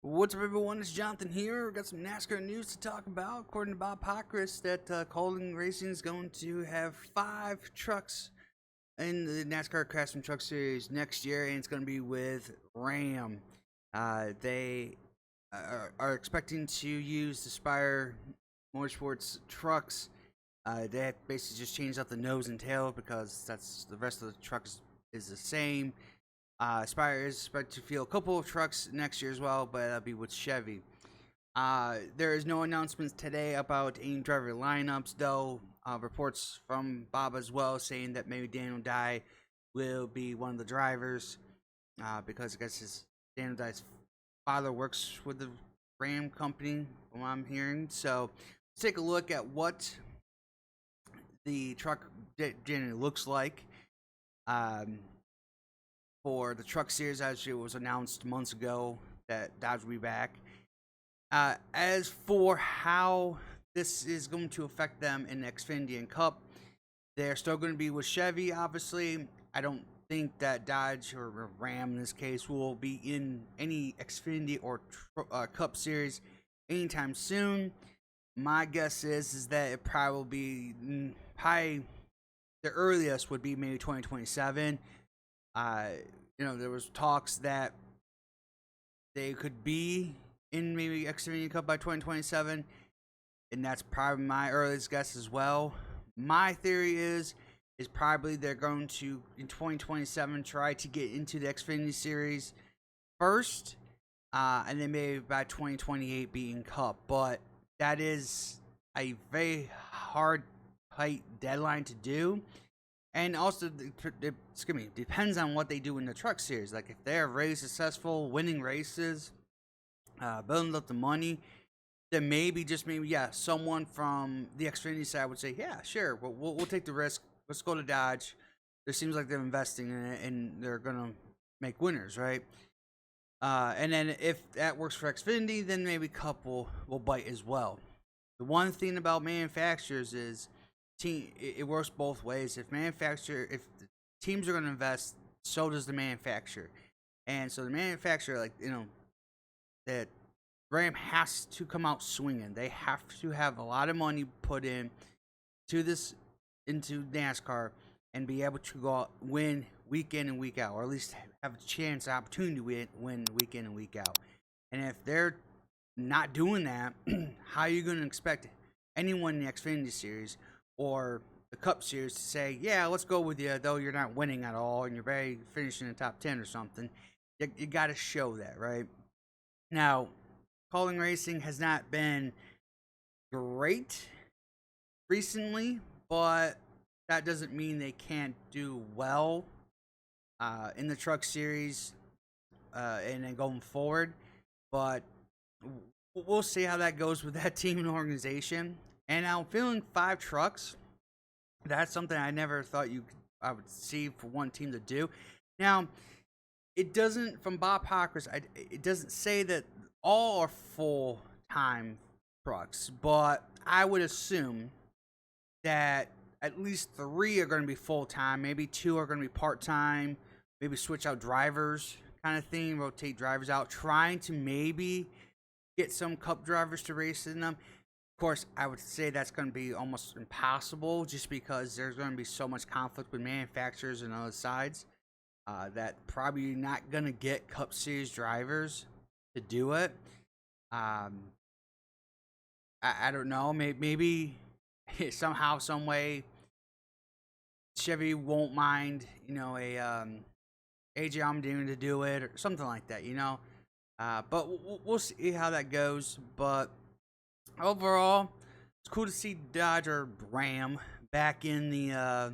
What's up, everyone? It's Jonathan here. We've got some NASCAR news to talk about. According to Bob Pockrass, that Kaulig Racing is going to have 5 trucks in the NASCAR Craftsman Truck Series next year, and it's going to be with Ram. They are expecting to use the Spire Motorsports trucks. They have basically just changed out the nose and tail because that's the rest of the trucks is the same. Spire is expected to field a couple of trucks next year as well, but that'll be with Chevy. There is no announcements today about any driver lineups, though. Reports from Bob as well saying that maybe Daniel Dye will be one of the drivers, because I guess Daniel Dye's father works with the Ram company, from what I'm hearing. So let's take a look at what the truck generally looks like. For the truck series, as it was announced months ago that Dodge will be back. As for how this is going to affect them in the Xfinity and Cup, they're still going to be with Chevy, obviously. I don't think that Dodge or Ram in this case will be in any Xfinity or Cup series anytime soon. My guess is that it probably will be probably the earliest would be maybe 2027. There was talks that they could be in maybe Xfinity Cup by 2027, and that's probably my earliest guess as well. My theory is probably they're going to, in 2027, try to get into the Xfinity Series first, and then maybe by 2028 be in Cup. But that is a very hard, tight deadline to do. And also, depends on what they do in the truck series. Like, if they're very successful, winning races, building up the money, then maybe, someone from the Xfinity side would say, yeah, sure, we'll take the risk. Let's go to Dodge. It seems like they're investing in it, and they're going to make winners, right? And then if that works for Xfinity, then maybe Cup will bite as well. The one thing about manufacturers is, it works both ways. If the teams are going to invest, so does the manufacturer. And so the manufacturer, that Ram has to come out swinging. They have to have a lot of money put into NASCAR, and be able to go out, win week in and week out, or at least have a opportunity to win week in and week out. And if they're not doing that, how are you going to expect anyone in the Xfinity Series or the Cup Series to say, yeah, let's go with you, though you're not winning at all and you're finishing in the top 10 or something? You got to show that, right? Now, Kaulig Racing has not been great recently, but that doesn't mean they can't do well in the truck series and then going forward. But we'll see how that goes with that team and organization. And now, feeling 5 trucks, that's something I never thought I would see for one team to do. Now, it doesn't, from Bob Pockrass, it doesn't say that all are full-time trucks, but I would assume that at least 3 are going to be full-time, maybe 2 are going to be part-time, maybe switch out drivers kind of thing, rotate drivers out, trying to maybe get some Cup drivers to race in them. Of course, I would say that's going to be almost impossible, just because there's going to be so much conflict with manufacturers and other sides that probably not going to get Cup Series drivers to do it. I don't know. Maybe somehow, some way, Chevy won't mind, AJ Allmendinger to do it or something like that, But we'll see how that goes. But overall, it's cool to see Dodge or Ram back in the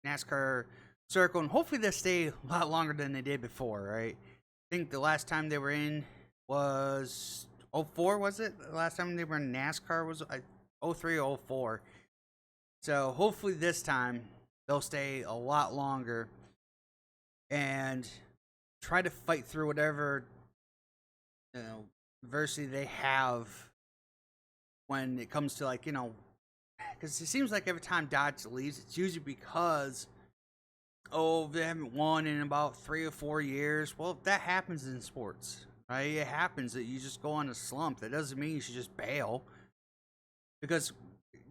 NASCAR circle, and hopefully they stay a lot longer than they did before, right? I think the last time they were in was 04, was it? The last time they were in NASCAR was 03 or 04. So hopefully this time they'll stay a lot longer and try to fight through whatever adversity they have when it comes to, because it seems like every time Dodge leaves, it's usually because, they haven't won in about 3 or 4 years. Well, that happens in sports. right? It happens that you just go on a slump. That doesn't mean you should just bail. Because,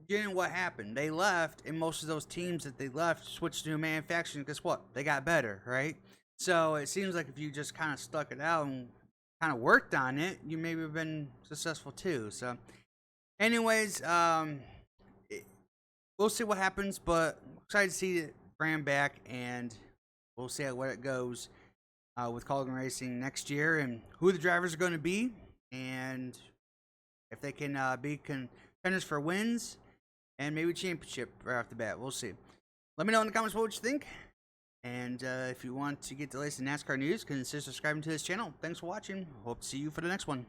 you know what happened? They left, and most of those teams that they left switched to a manufacturing. Guess what? They got better, right? So it seems like if you just kind of stuck it out and kind of worked on it, you maybe have been successful too. So, anyways, we'll see what happens, but I'm excited to see the brand back, and we'll see where it goes with Kaulig Racing next year, and who the drivers are going to be, and if they can be contenders for wins and maybe championship right off the bat. We'll see. Let me know in the comments what you think. And if you want to get the latest NASCAR news, consider subscribing to this channel. Thanks for watching. Hope to see you for the next one.